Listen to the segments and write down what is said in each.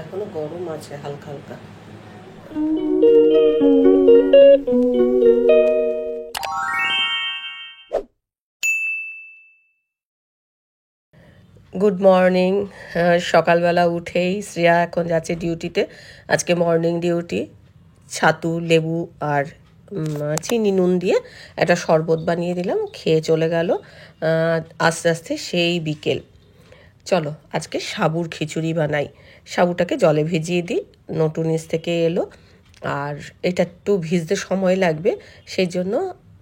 এখনো গরম আছে হালকা হালকা। Good morning. সকালবেলা উঠেই শ্রেয়া এখন যাচ্ছে ডিউটিতে। আজকে মর্নিং ডিউটি। ছাতু, লেবু আর চিনি নুন দিয়ে একটা শরবত বানিয়ে দিলাম, খেয়ে চলে গেল। আস্তে আস্তে সেই বিকেল। চলো আজকে সাবুর খিচুড়ি বানাই। সাবুটাকে জলে ভিজিয়ে দিই, নটু নিচ থেকে এলো, আর এটা একটু ভিজতে সময় লাগবে, সেই জন্য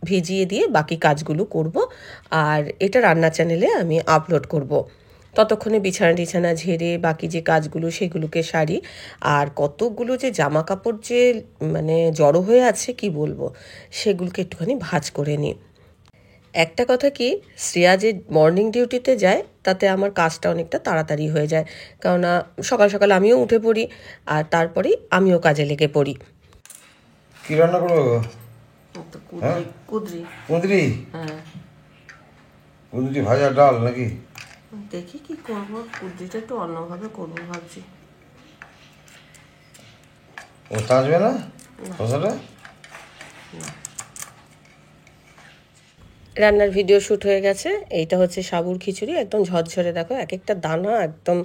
ভিজিয়ে দিয়ে বাকি কাজগুলো করব। আর এটা রান্না চ্যানেলে আমি আপলোড করব। ততক্ষণে বিছানা টিছানা ঝেড়ে বাকি যে কাজগুলো সেগুলোকে সারি। আর কতগুলো যে জামা কাপড় যে মানে জড়ো হয়ে আছে কি বলবো, সেগুলোকে একটুখানি ভাঁজ করে নিই। একটা কথা কি, শ্রেয়া যে মর্নিং ডিউটিতে যায় তাতে আমার কাজটা অনেকটা তাড়াতাড়ি হয়ে যায়, কেননা সকাল সকাল আমিও উঠে পড়ি আর তারপরেই আমিও কাজে লেগে পড়ি। কি রান্না করবো? কুদরি। কুঁদরি? হ্যাঁ, কুঁদরি ভাজা ডাল নাকি? দেখি কি করবো, কুদরিটা একটু অন্যভাবে করবো ভাবছি। ও আসবে না শসাটা? রান্নার ভিডিও শ্যুট হয়ে গেছে। এইটা হচ্ছে সাবুর খিচুড়ি, একদম ঝরঝরে, দেখো এক একটা দানা একদম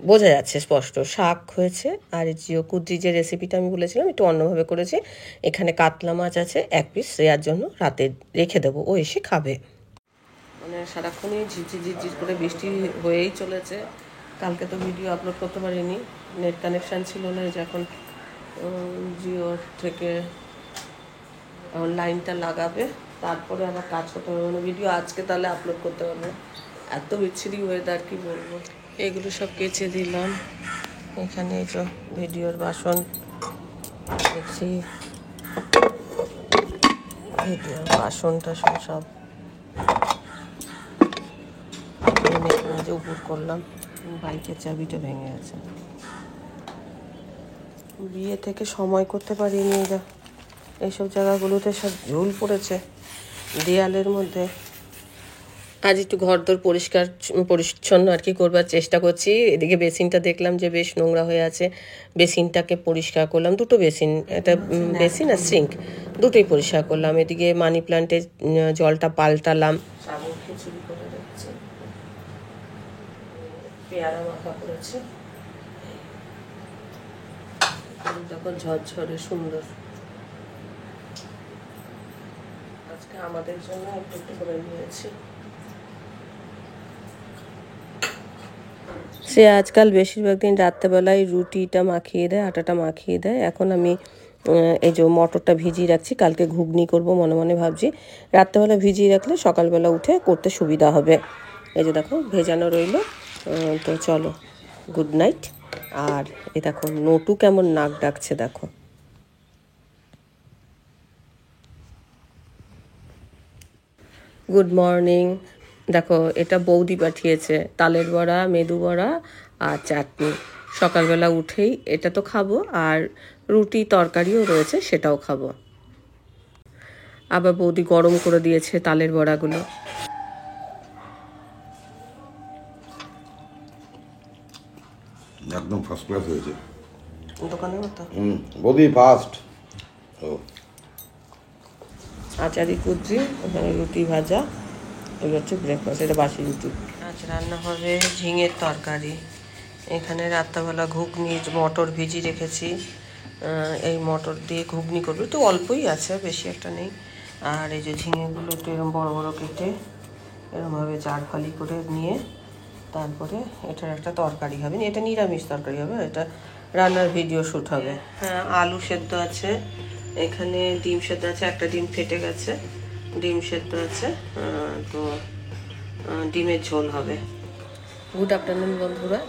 বোঝা যাচ্ছে স্পষ্ট। শাক হয়েছে, আর এই যে কুদরি যে রেসিপিটা আমি বলেছিলাম একটু অন্যভাবে করেছি। এখানে কাতলা মাছ আছে 1 পিস, শ্রেয়ার জন্য রাতে রেখে দেবো, ও এসে খাবে। মানে সারাক্ষণই ঝিরঝির ঝিরঝির করে বৃষ্টি হয়েই চলেছে। কালকে তো ভিডিও আপলোড করতে পারিনি, নেট কানেকশান ছিল না। যখন জিও থেকে লাইনটা লাগাবে তারপরে আমার কাজ করতে হবে, মানে ভিডিও আজকে তাহলে আপলোড করতে পারবো। এত বিচ্ছিরি ওয়েদার কি বলবো। এগুলো সব কেচে দিলাম। এখানে এই তো ভিডিওর বাসন দেখছি, ভিডিওর বাসন টাসন সব মাঝে উপর করলাম। বাইকের চাবিটা ভেঙে আছে, বিয়ে থেকে সময় করতে পারিনি। যা এইসব জায়গাগুলোতে সব ঝুল পড়েছে দেয়ালের মধ্যে। আজ একটু ঘরদোর পরিষ্কার পরিচ্ছন্ন আর কি করবার চেষ্টা করছি। এদিকে বেসিনটা দেখলাম যে বেশ নোংরা হয়ে আছে, বেসিনটাকে পরিষ্কার করলাম। দুটো বেসিন, একটা বেসিন আর সিঙ্ক, দুটোই পরিষ্কার করলাম। এদিকে মানি প্ল্যান্টের জলটা পাল্টালাম। সাবুর খিচুড়ি করে দিচ্ছি, পেয়ারা মাখা করেছি, দেখো ঝরঝরে সুন্দর। আজকে আমাদের জন্য একটু একটু করে নিয়েছি। সে আজকাল বেশিরভাগ দিন রাত্রেবেলায় রুটিটা মাখিয়ে দেয়, আটাটা মাখিয়ে দেয়। এখন আমি এই যে মটরটা ভিজিয়ে রাখছি, কালকে ঘুগনি করব মনে মনে ভাবছি। রাত্রেবেলা ভিজিয়ে রাখলে সকালবেলা উঠে করতে সুবিধা হবে। এই যে দেখো ভেজানো রইল। তো চলো, গুড নাইট। আর এ দেখো নটু কেমন নাক ডাকছে দেখো। Good morning. দেখো এটা বৌদি পাঠিয়েছে, তালের বড়া, মেদু বড়া আর চাটনি। সকালবেলা উঠেই এটা তো খাবো, আর রুটি তরকারিও রয়েছে সেটাও খাবো। আবার বৌদি গরম করে দিয়েছে তালের বড়াগুলো। একদম ফার্স্ট ক্লাস হয়েছে, দোকানের মতো। বৌদি ফার্স্ট। ও আচারি কুচি, ওখানে রুটি ভাজা, এগুলো হচ্ছে ব্রেকফাস্ট। এটা বাসি রুটি। আজ রান্না হবে ঝিঙের তরকারি। এখানে রাত্রাবেলা ঘুগনি মটর ভিজি রেখেছি, এই মটর দিয়ে ঘুগনি করবো। একটু অল্পই আছে, বেশি একটা নেই। আর এই যে ঝিঙেগুলো একটু এরকম বড়ো বড়ো কেটে এরকমভাবে চার ফালি করে নিয়ে তারপরে এটার একটা তরকারি হবে। এটা নিরামিষ তরকারি হবে, এটা রান্নার ভিডিও শ্যুট হবে। হ্যাঁ, আলু সেদ্ধ আছে, এখানে ডিম সেদ্ধ আছে, একটা ডিম ফেটে গেছে, ডিম সেদ্ধ আছে, তো ডিমের ঝোল হবে। গুড আফটারনুন বন্ধুরা।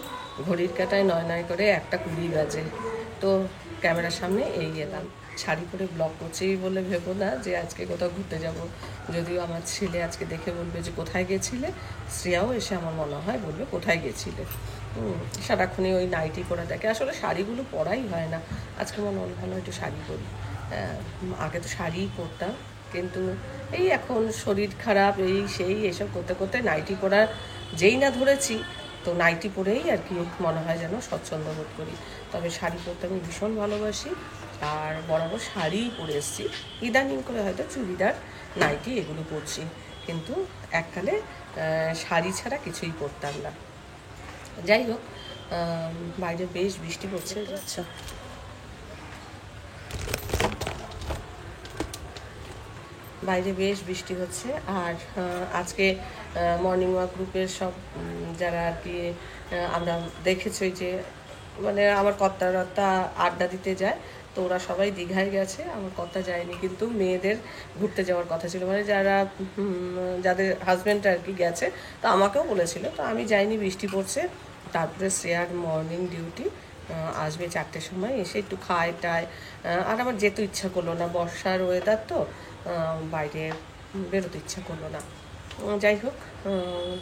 ঘড়ির কাঁটায় 9 করে 1:20 বাজে। তো ক্যামেরার সামনে এলাম। শাড়ি পরে ব্লগ করছি বলে ভেবো না যে আজকে কোথাও ঘুরতে যাব। যদিও আমার ছেলে আজকে দেখে বলবে যে কোথায় গেছিলে, শ্রেয়াও এসে আমার মনে হয় বলবে কোথায় গেছিলে। সারাক্ষণই ওই নাইটি পরে দেখে, আসলে শাড়িগুলো পরাই হয় না। আজকে মনে হলো ভালো একটু শাড়ি পরি। আগে তো শাড়িই পরতাম, কিন্তু এই এখন শরীর খারাপ এই সেই এসব করতে করতে নাইটি পরা যেই না ধরেছি, তো নাইটি পরেই আর কি মনে হয় যেন স্বচ্ছন্দ বোধ করি। তবে শাড়ি পরতে আমি ভীষণ ভালোবাসি, আর বরাবর শাড়িই পরে এসেছি। ইদানিং করে হয়তো চুড়িদার, নাইটি এগুলো পরছি, কিন্তু এককালে শাড়ি ছাড়া কিছুই পরতাম না। যাই হোক, বাইরে বেশ বৃষ্টি পড়ছে। আচ্ছা, বাইরে বেশ বৃষ্টি হচ্ছে। আর আজকে মর্নিং ওয়াক গ্রুপের সব যারা আর কি আমরা দেখেছি যে মানে আমার কর্তারা আড্ডা দিতে যায়, তো ওরা সবাই দীঘায় গেছে, আমার কর্তা যায়নি। কিন্তু মেয়েদের ঘুরতে যাওয়ার কথা ছিল, মানে যারা যাদের হাজব্যান্ড আর কি গেছে, তো আমাকেও বলেছিল, তো আমি যাইনি, বৃষ্টি পড়ছে। তারপরে শ্রেয়ার মর্নিং ডিউটি, আসবে 4টের সময়, এসে একটু খায় টায়। আর আমার যেতে ইচ্ছা করলো না, বর্ষার ওয়েদার তো, বাইরে বেরোতে ইচ্ছা করলো না। যাই হোক,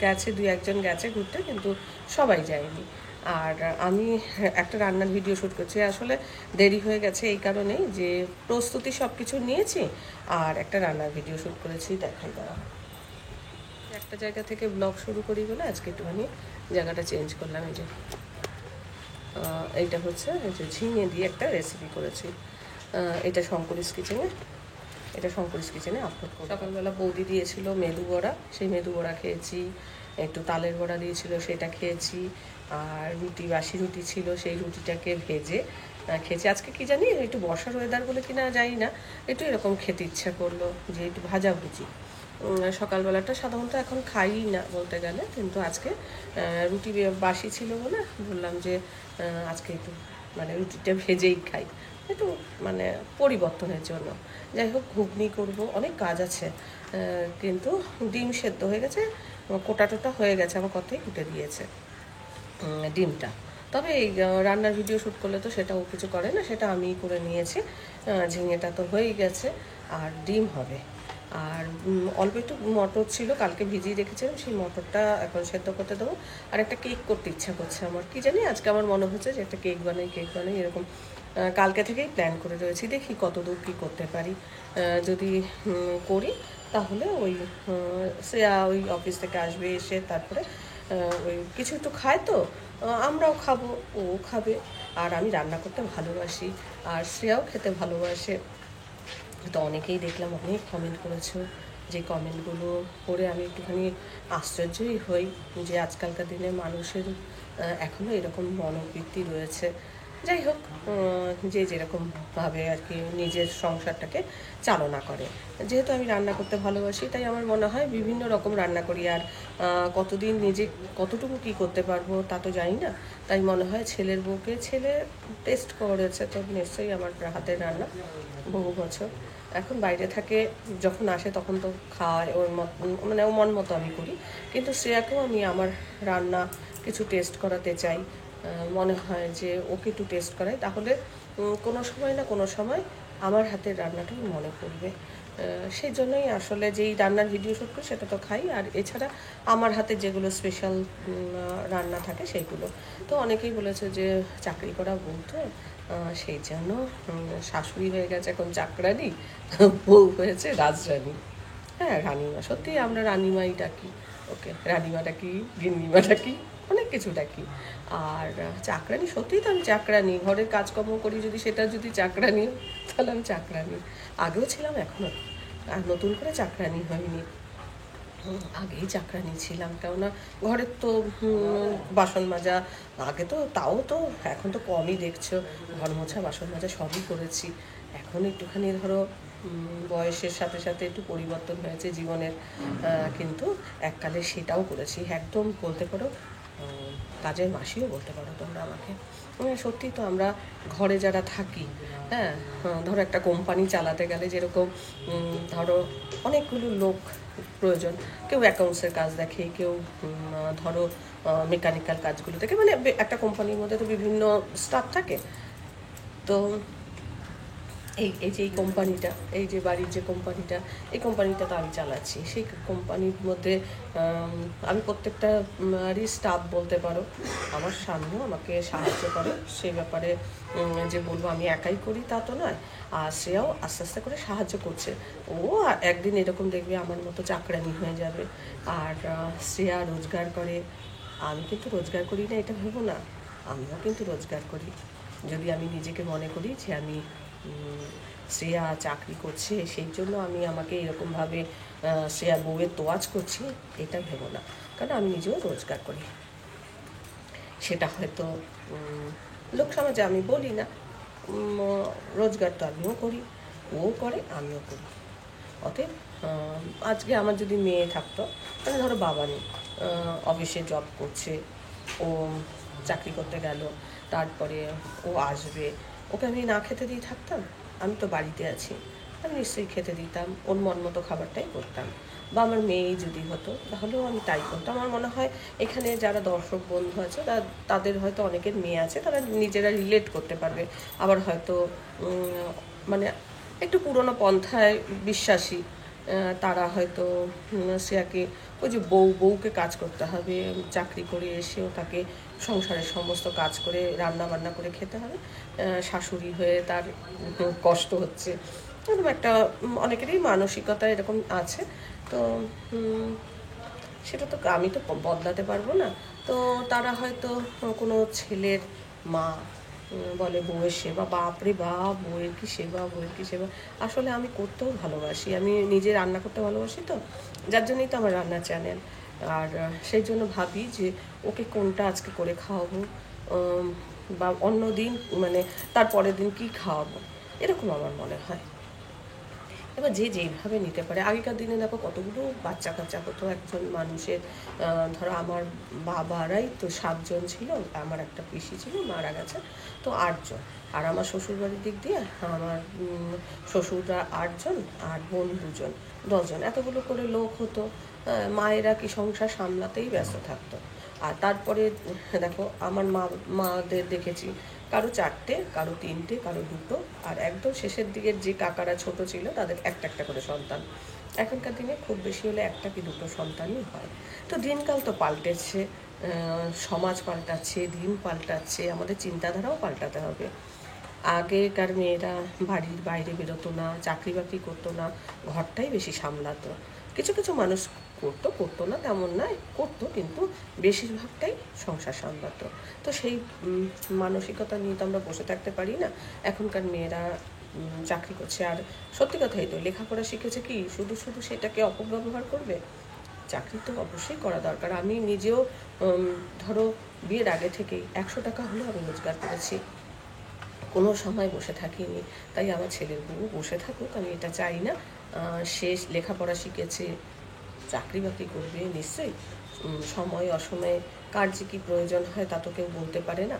গেছে 2-1জন গেছে ঘুরতে, কিন্তু সবাই যায়নি। আর আমি একটা রান্নার ভিডিও শ্যুট করছি, আসলে দেরি হয়ে গেছে এই কারণেই যে প্রস্তুতি সব কিছু নিয়েছি, আর একটা রান্নার ভিডিও শ্যুট করেছি, দেখাই দাঁড়া। একটা জায়গা থেকে ব্লগ শুরু করি বলে আজকে একটুখানি জায়গাটা চেঞ্জ করলাম। এই যে এইটা হচ্ছে এই যে ঝিঙে দিয়ে একটা রেসিপি করেছি, এটা শঙ্করিস কিচেনে আপলোড করি। সকালবেলা বৌদি দিয়েছিল মেদু বড়া, সেই মেদু বড়া খেয়েছি, একটু তালের বড়া দিয়েছিল সেটা খেয়েছি, আর রুটি, বাসি রুটি ছিল, সেই রুটিটাকে ভেজে খেয়েছি। আজকে কি জানি একটু বর্ষার ওয়েদার বলে কিনা জানি না, একটু এরকম খেতে ইচ্ছা করলো যে একটু ভাজাভুজি। সকালবেলাটা সাধারণত এখন খাই না বলতে গেলে, কিন্তু আজকে রুটি বাসি ছিল বলে বললাম যে আজকে একটু মানে রুটিটা ভেজেই খাই, একটু মানে পরিবর্তনের জন্য। যাই হোক, ঘুগনি করব, অনেক কাজ আছে, কিন্তু ডিম সেদ্ধ হয়ে গেছে, কোটা টোটা হয়ে গেছে, আমার কথাই কুটে দিয়েছে ডিমটা। তবে এই রান্নার ভিডিও শ্যুট করলে তো সেটা ও কিছু করে না, সেটা আমিই করে নিয়েছি। ঝিঙেটা তো হয়েই গেছে, আর ডিম হবে। আর অল্প একটু মটর ছিল, কালকে ভিজিয়ে রেখেছিলাম, সেই মটরটা এখন সেদ্ধ করতে দেবো। আর একটা কেক করতে ইচ্ছা করছে আমার, কি জানি আজকে আমার মনে হচ্ছে যে একটা কেক বানাই এরকম কালকে থেকেই প্ল্যান করে রয়েছি, দেখি কতদূর কী করতে পারি। যদি করি তাহলে ওই শ্রেয়া ওই অফিস থেকে আসবে, এসে তারপরে ওই কিছু একটু খায়, তো আমরাও খাবো, ও খাবে। আর আমি রান্না করতে ভালোবাসি, আর শ্রেয়াও খেতে ভালোবাসে। তো অনেকেই দেখলাম অনেক কমেন্ট করেছো, যে কমেন্টগুলো পড়ে আমি একটুখানি আশ্চর্যই হই যে আজকালকার দিনে মানুষের এখনও এরকম মনোবৃত্তি রয়েছে। যাই হোক, যে যেরকমভাবে আর কি নিজের সংসারটাকে চালনা করে। যেহেতু আমি রান্না করতে ভালোবাসি, তাই আমার মনে হয় বিভিন্ন রকম রান্না করি। আর কতদিন নিজে কতটুকু কী করতে পারবো তা তো জানি না, তাই মনে হয় ছেলের বউকে ছেলে টেস্ট করেছে, তো নিশ্চয়ই আমার হাতের রান্না বহু বছর। এখন বাইরে থাকে, যখন আসে তখন তো খাওয়ায় ওর মানে ও মন মতো আমি করি, কিন্তু শ্রেয়াকেও আমি আমার রান্না কিছু টেস্ট করাতে চাই। মনে হয় যে ওকে একটু টেস্ট করাই, তাহলে কোনো সময় না কোনো সময় আমার হাতের রান্নাটাও মনে পড়বে। সেই জন্যই আসলে যেই রান্নার ভিডিও শ্যুট করি সেটা তো খাই, আর এছাড়া আমার হাতে যেগুলো স্পেশাল রান্না থাকে সেইগুলো। তো অনেকেই বলেছে যে চাকরি করা বউ তো, সেই জন্য শাশুড়ি হয়ে গেছে এখন চাকরানি, বউ হয়েছে রাজরানী। হ্যাঁ, রানীমা, সত্যিই আমরা রানীমাই ডাকি ওকে, রানীমা ডাকি, গিন্নিমা ডাকি, অনেক কিছু ডাকি। আর চাকরানি, সত্যিই তো আমি চাকরানি, ঘরের কাজকর্ম করি যদি সেটা যদি চাকরানি, তাহলে আমি চাকরানি। আগেও ছিলাম, এখনও, আর নতুন করে চাকরানি হয়নি, আগেই চাকরানি ছিলাম। কেননা ঘরের তো বাসন মাজা, আগে তো তাও তো, এখন তো কমই দেখছো, ঘর মোছা, বাসন মাজা সবই করেছি। এখন একটুখানি ধরো বয়সের সাথে সাথে একটু পরিবর্তন হয়েছে জীবনের, কিন্তু এককালে সেটাও করেছি, একদম বলতে পারো কাজের মাসিও বলতে পারো তোমরা আমাকে। সত্যি তো আমরা ঘরে যারা থাকি, হ্যাঁ, ধরো একটা কোম্পানি চালাতে গেলে যেরকম ধরো অনেকগুলো লোক প্রয়োজন, কেউ অ্যাকাউন্টসের কাজ দেখে, কেউ ধরো মেকানিক্যাল কাজগুলো দেখে, মানে একটা কোম্পানির মধ্যে তো বিভিন্ন স্টাফ থাকে। তো এই যে এই কোম্পানিটা, এই যে বাড়ির যে কোম্পানিটা, এই কোম্পানিটা তো আমি চালাচ্ছি, সেই কোম্পানির মধ্যে আমি প্রত্যেকটারই স্টাফ বলতে পারো আমার সামনেও আমাকে সাহায্য করে। সেই ব্যাপারে যে বলবো আমি একাই করি তা তো নয়, আর শ্রেয়াও আস্তে আস্তে করে সাহায্য করছে। ও একদিন এরকম দেখবে আমার মতো চাকরানি হয়ে যাবে। আর শ্রেয়া রোজগার করে, আমি কিন্তু রোজগার করি না এটা ভেবো না, আমিও কিন্তু রোজগার করি। যদি আমি নিজেকে মনে করি যে আমি শ্রেয়া চাকরি করছে সেই জন্য আমি আমাকে এরকমভাবে শ্রেয়া বউয়ের তোয়াজ করছি, এটা ভেবো না। কারণ আমি নিজেও রোজগার করি, সেটা হয়তো লোক সমাজে আমি বলি না, রোজগার তো আমিও করি, ও করে আমিও করি। অতএব আজকে আমার যদি মেয়ে থাকতো, মানে ধরো বাবা নেই, অফিসে জব করছে, ও চাকরি করতে গেল, তারপরে ও আসবে, ওকে আমি না খেতে দিয়ে থাকতাম? আমি তো বাড়িতে আছি, আমি নিশ্চয়ই খেতে দিতাম, ওর মন মতো খাবারটাই করতাম। বা আমার মেয়েই যদি হতো তাহলেও আমি তাই করতাম। আমার মনে হয় এখানে যারা দর্শক বন্ধু আছে তাদের হয়তো অনেকের মেয়ে আছে, তারা নিজেরা রিলেট করতে পারবে। আবার হয়তো মানে একটু পুরনো পন্থায় বিশ্বাসী, তারা হয়তো শ্রেয়াকে ওই যে বউকে কাজ করতে হবে, চাকরি করে এসেও তাকে সংসারের সমস্ত কাজ করে রান্না বান্না করে খেতে হবে, শাশুড়ি হয়ে তার কষ্ট হচ্ছে, এরকম একটা অনেকেরই মানসিকতা এরকম আছে। তো সেটা তো আমি তো বদলাতে পারবো না। তো তারা হয়তো কোনো ছেলের মা বলে বউয়ের সেবা, বাপরে বাপ, বউয়ের কি সেবা, বউয়ের কি সেবা। আসলে আমি করতেও ভালোবাসি, আমি নিজে রান্না করতে ভালোবাসি, তো যার জন্যই তো আমার রান্নার চ্যানেল। আর সেই জন্য ভাবি যে ওকে কোনটা আজকে করে খাওয়াবো, বা অন্য দিন মানে তার পরের দিন কী খাওয়াবো, এরকম আমার মনে হয়। এবার যে যেইভাবে নিতে পারে। আগেকার দিনে দেখো কতগুলো বাচ্চা কাচ্চা হতো একজন মানুষের, ধরো আমার বাবারাই তো 7 জন ছিল, আমার একটা পিসি ছিল মারা গেছে, তো 8 জন। আর আমার শ্বশুরবাড়ির দিক দিয়ে আমার শ্বশুররা 8 জন, আর বোন 2 জন, 10 জন, এতগুলো করে লোক হতো। মায়েরা কি সংসার সামলাতেই ব্যস্ত থাকতো। আর তারপরে দেখো আমার মাদের দেখেছি কারো 4টে, কারো 3টে, কারো 2টো, আর একদম শেষের দিকের যে কাকারা ছোট ছিল তাদের একটা একটা করে সন্তান। এখনকার দিনে খুব বেশি হলে 1টা কি 2টো সন্তানই হয়। তো দিনকাল তো পাল্টেছে, সমাজ পাল্টাচ্ছে, দিন পাল্টাচ্ছে, আমাদের চিন্তাধারাও পাল্টাতে হবে। আগেকার মেয়েরা বাড়ির বাইরে বেরোতো না, চাকরি বাকরি করতো না, ঘরটাই বেশি সামলাতো। কিছু কিছু মানুষ করতো না তেমন নয়, করতো, কিন্তু বেশিরভাগটাই সংসার সামলাতো। তো সেই মানসিকতা নিয়ে তো আমরা বসে থাকতে পারি না। এখনকার মেয়েরা চাকরি করছে, আর সত্যি কথাই তো লেখাপড়া শিখেছে কি শুধু শুধু সেটাকে অপব্যবহার করবে? চাকরি তো অবশ্যই করা দরকার। আমি নিজেও ধরো বিয়ের আগে থেকেই 100 টাকা হলেও আমি রোজগার করেছি, কোনো সময় বসে থাকিনি। তাই আমার ছেলের বউ বসে থাকুক, আমি এটা চাই না। সে লেখাপড়া শিখেছে, চাকরি বাকরি করবে নিশ্চয়ই। সময় অসময়ে কার যে কী প্রয়োজন হয় তা তো কেউ বলতে পারে না।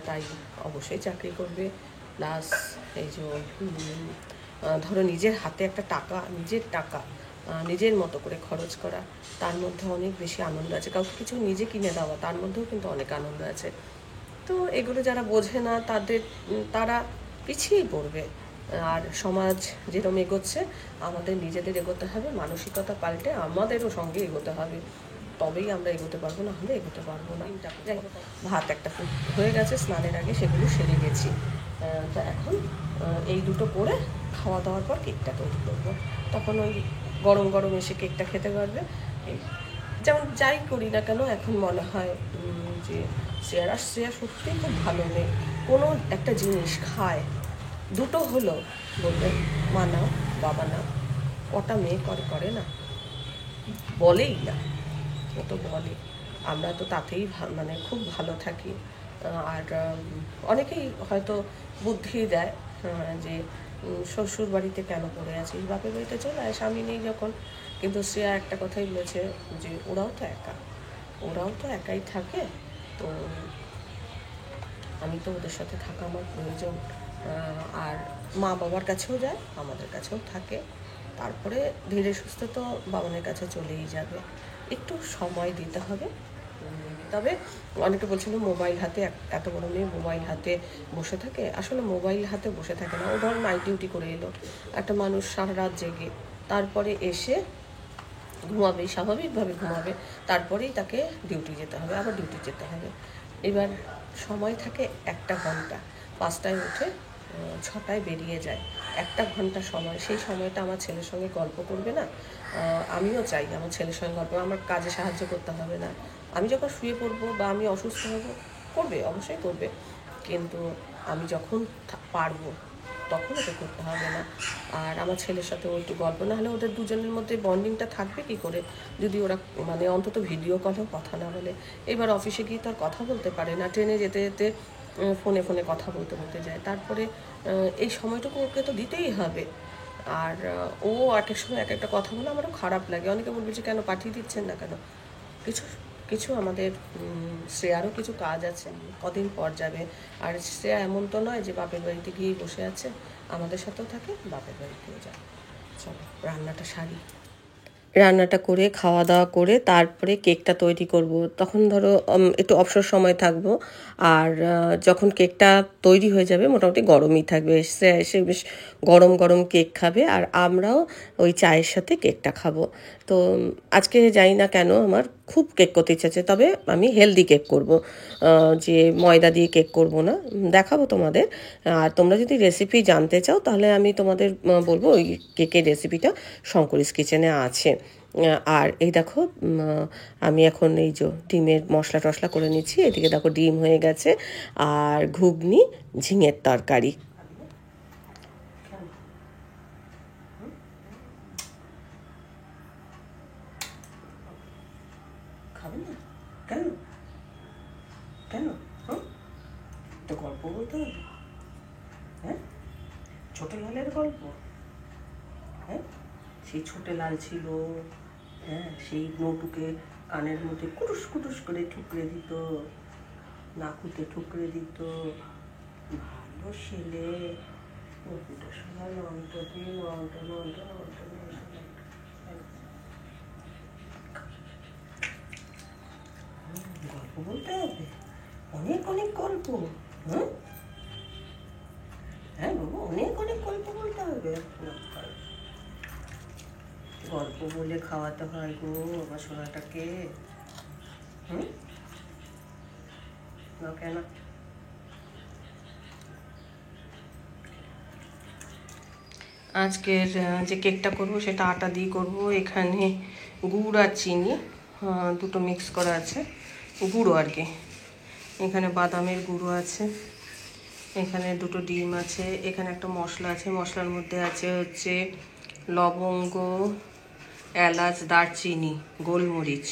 তাই অবশ্যই চাকরি করবে। প্লাস এই যে ধরো নিজের হাতে একটা টাকা, নিজের টাকা নিজের মতো করে খরচ করা, তার মধ্যে অনেক বেশি আনন্দ আছে। কাউকে কিছু নিজে কিনে দেওয়া, তার মধ্যেও কিন্তু অনেক আনন্দ আছে। তো এগুলো যারা বোঝে না তারা পিছিয়েই পড়বে। আর সমাজ যেরকম এগোচ্ছে, আমাদের নিজেদের এগোতে হবে, মানসিকতা পাল্টে আমাদেরও সঙ্গে এগোতে হবে, তবেই আমরা এগোতে পারবো, না হলে এগোতে পারবো না। যাই, ভাত একটা হয়ে গেছে, স্নানের আগে সেগুলো সেরে গেছি। তো এখন এই দুটো করে খাওয়া দাওয়ার পর কেকটা তৈরি করবো, তখন ওই গরম গরম এসে কেকটা খেতে পারবে। যেমন যাই করি না কেন এখন মনে হয় যে শ্রেয়া সত্যিই খুব ভালো মেয়ে। কোনো একটা জিনিস খায়, দুটো হলো, বলবে মা নাও, বাবা নাও। কটা মেয়ে করে না, বলেই না, ও তো বলে। আমরা তো তাতেই মানে খুব ভালো থাকি। আর অনেকেই হয়তো বুদ্ধি দেয় যে শ্বশুর বাড়িতে কেন পড়ে আছিস, বাপের বাড়িতে চলে আয়, স্বামী নেই যখন। কিন্তু শ্রেয়া একটা কথাই বলেছে যে ওরাও তো একাই থাকে, তো আমি তো ওদের সাথে থাকা আমার প্রয়োজন। আর মা বাবার কাছেও যায়, আমাদের কাছেও থাকে, তারপরে ধীরে সুস্থে তো বাবানের কাছে চলেই যাবে। একটু সময় দিতে হবে। তবে অনেকে বলছিল মোবাইল হাতে, এত বড় মেয়ে মোবাইল হাতে বসে থাকে। আসলে মোবাইল হাতে বসে থাকে না, ও ধরো নাইট ডিউটি করে এলো, একটা মানুষ সারা রাত জেগে তারপরে এসে ঘুমাবে, স্বাভাবিকভাবে ঘুমাবে, তারপরেই তাকে ডিউটি যেতে হবে, আবার ডিউটি যেতে হবে। এবার সময় থাকে 1 ঘন্টা, 5টায় উঠে 6টায় বেরিয়ে যায়, একটা ঘন্টা সময়, সেই সময়টা আমার ছেলের সঙ্গে গল্প করবে না? আমিও চাই আমার ছেলের সঙ্গে গল্প, আমার কাজে সাহায্য করতে হবে না। আমি যখন শুয়ে পড়বো বা আমি অসুস্থ হব, করবে, অবশ্যই করবে, কিন্তু আমি যখন পারবো তখন ওকে করতে হবে না। আর আমার ছেলের সাথে ও একটু গল্প, না হলে ওদের দুজনের মধ্যে বন্ডিংটা থাকবে কী করে যদি ওরা মানে অন্তত ভিডিও কলেও কথা না বলে। এবার অফিসে গিয়ে তো আর কথা বলতে পারে না, ট্রেনে যেতে যেতে ফোনে ফোনে কথা বলতে বলতে যায়, তারপরে এই সময়টুকু ওকে তো দিতেই হবে। আর ও এক এক সময় এক একটা কথা বলে আমারও খারাপ লাগে। অনেকে বলবে যে কেন পাঠিয়ে দিচ্ছেন না কেন। কিছু কিছু আমাদের শ্রেয়ারও কিছু কাজ আছে, কদিন পর যাবে। আর শ্রেয়া এমন তো নয় যে বাপের বাড়িতে গিয়েই বসে আছে, আমাদের সাথেও থাকে, বাপের বাড়িতেও যায়। চলো রান্নাটা সারি। রান্নাটা করে খাওয়া দাওয়া করে তারপরে কেকটা তৈরি করব। তখন ধরো একটু অবসর সময় থাকবো। আর যখন কেকটা তৈরি হয়ে যাবে মোটামুটি গরমই থাকবে, সে বেশ গরম গরম কেক খাবে, আর আমরাও ওই চায়ের সাথে কেকটা খাবো। তো আজকে জানি না কেন আমার খুব কেক করতে ইচ্ছে আছে, তবে আমি হেলদি কেক করব, যে ময়দা দিয়ে কেক করব না। দেখাবো তোমাদের। আর তোমরা যদি রেসিপি জানতে চাও তাহলে আমি তোমাদের বলবো, ওই কেকের রেসিপিটা শঙ্করিস কিচেনে আছে। আর এই দেখো আমি এখন এই যে ডিমের মশলা টশলা করে নিচ্ছি। এদিকে দেখো ডিম হয়ে গেছে, আর ঘুগনি, ঝিঙের তরকারি। খাবে না কেন? কেন? তো গল্প বলতে হবে, হ্যাঁ? ছোট লালের গল্প, হ্যাঁ? সেই ছোটে লাল ছিল, হ্যাঁ, সেই নটুকে কানের মধ্যে কুটুস কুটুস করে ঠুকরে দিত, নাকুতে ঠুকরে দিত, ভালো ছেলে। নটুটা শোনা নন্টনি গল্প বলতে হবে, অনেক অনেক গল্প। হ্যাঁ হ্যাঁ বাবু, অনেক অনেক গল্প বলতে হবে। গল্প বলে খাওয়াতে হয় গো আমার সোনাটাকে। না কেন? আজকের যে কেকটা করব সেটা আটা দিয়ে করব। এখানে গুড় আর চিনি দুটো মিক্স করা আছে, গুঁড়ো আর কি। এখানে বাদামের গুঁড়ো আছে, এখানে দুটো ডিম আছে, এখানে একটা মশলা আছে, মশলার মধ্যে আছে হচ্ছে লবঙ্গ, এলাচ, দারচিনি, গোলমরিচ,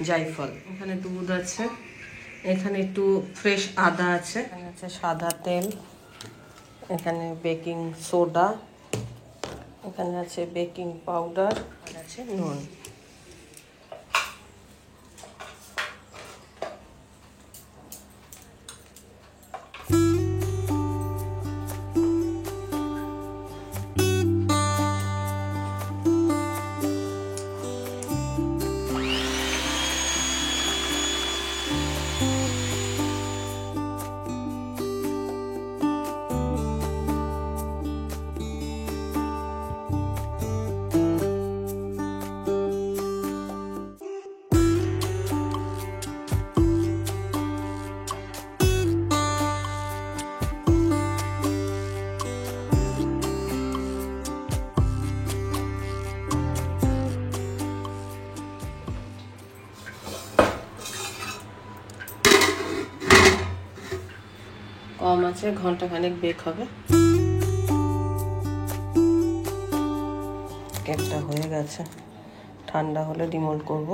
জায়ফল। এখানে দুধ আছে, এখানে একটু ফ্রেশ আদা আছে, এখানে আছে সাদা তেল, এখানে বেকিং সোডা, এখানে আছে বেকিং পাউডার, আর আছে নুন। কম আছে, ঘন্টাখানেক বেক হবে। কেকটা হয়ে গেছে, ঠান্ডা হলে ডিমোল্ড করব।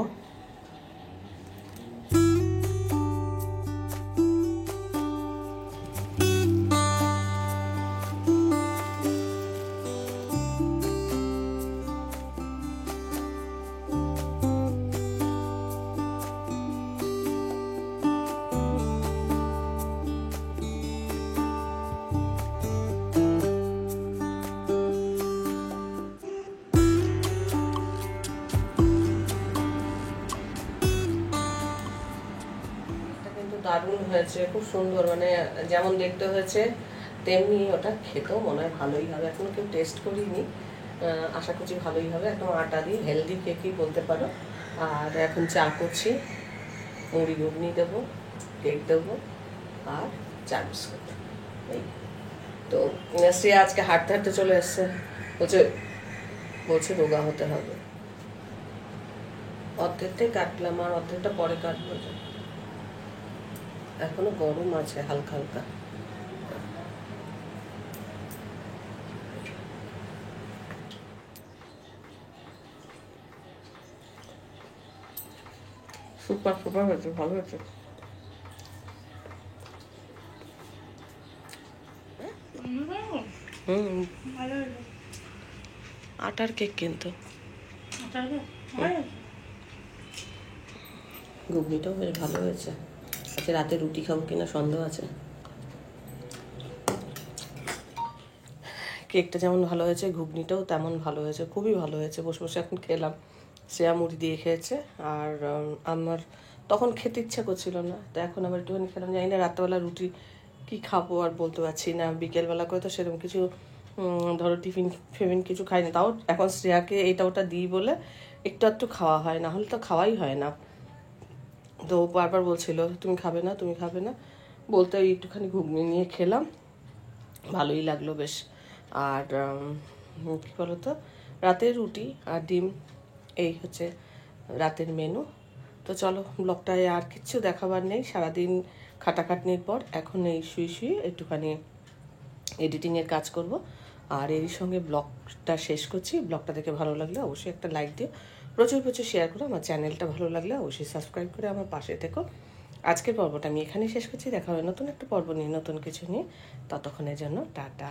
দারুণ হয়েছে, খুব সুন্দর, মানে যেমন দেখতে হয়েছে তেমনি ওটা খেতেও মনে হয় ভালোই হবে। এখনো কেউ টেস্ট করিনি, আশা করছি ভালোই হবে। একদম আটা দিয়ে হেলদি কেকই বলতে পারো। আর এখন চা করছি, মুড়ি ঘুগনি দেবো, কেক দেবো আর চা বিস্কুট। এই তো তো শ্রেয়া আজকে হাঁটতে হাঁটতে চলে এসছে, বলছে রোগা হতে হবে। অর্ধেকটাই কাটলাম আর অর্ধেকটা পরে কাটবো, এখনো গরম আছে হালকা হালকা। সুপার সুপার হয়েছে, ভালো হয়েছে। হুম, আটার কেক কিন্তু ঘুগনিটাও বেশ ভালো হয়েছে। আজকে রাতে রুটি খাবো কিনা সন্দেহ আছে। কেকটা যেমন ভালো হয়েছে, ঘুগনিটাও তেমন ভালো হয়েছে, খুবই ভালো হয়েছে। বসে বসে এখন খেলাম। শ্রেয়া মুড়ি দিয়ে খেয়েছে, আর আমার তখন খেতে ইচ্ছা করছিল না, তো এখন আবার একটুখানি খেলাম। জানি না রাত্রেবেলা রুটি কি খাবো আর বলতে পারছি না। বিকেলবেলা করে তো সেরকম কিছু ধরো টিফিন ফিফিন কিছু খাই না, তাও এখন শ্রেয়াকে এটা ওটা দিই বলে একটু একটু খাওয়া হয়, না হলে তো খাওয়াই হয় না। তো বারবার বলছিল তুমি খাবে না, তুমি খাবে না, বলতে একটুখানি ঘুগনি নিয়ে খেলাম, ভালোই লাগলো বেশ। আর কী বলতো, রাতের রুটি আর ডিম, এই হচ্ছে রাতের মেনু। তো চলো, ব্লগটায় আর কিচ্ছু দেখাবার নেই। সারাদিন খাটাখাটনির পর এখন এই শুয়ে শুয়ে একটুখানি এডিটিংয়ের কাজ করব, আর এরই সঙ্গে ব্লগটা শেষ করছি। ব্লগটা দেখে ভালো লাগলে অবশ্যই একটা লাইক দিও, প্রচুর প্রচুর শেয়ার করো। আমার চ্যানেলটা ভালো লাগলে অবশ্যই সাবস্ক্রাইব করে আমার পাশে থেকো। আজকের পর্বটা আমি এখানেই শেষ করছি। দেখা হবে নতুন একটা পর্ব নিয়ে, নতুন কিছু নিয়ে। ততক্ষণের জন্য টাটা।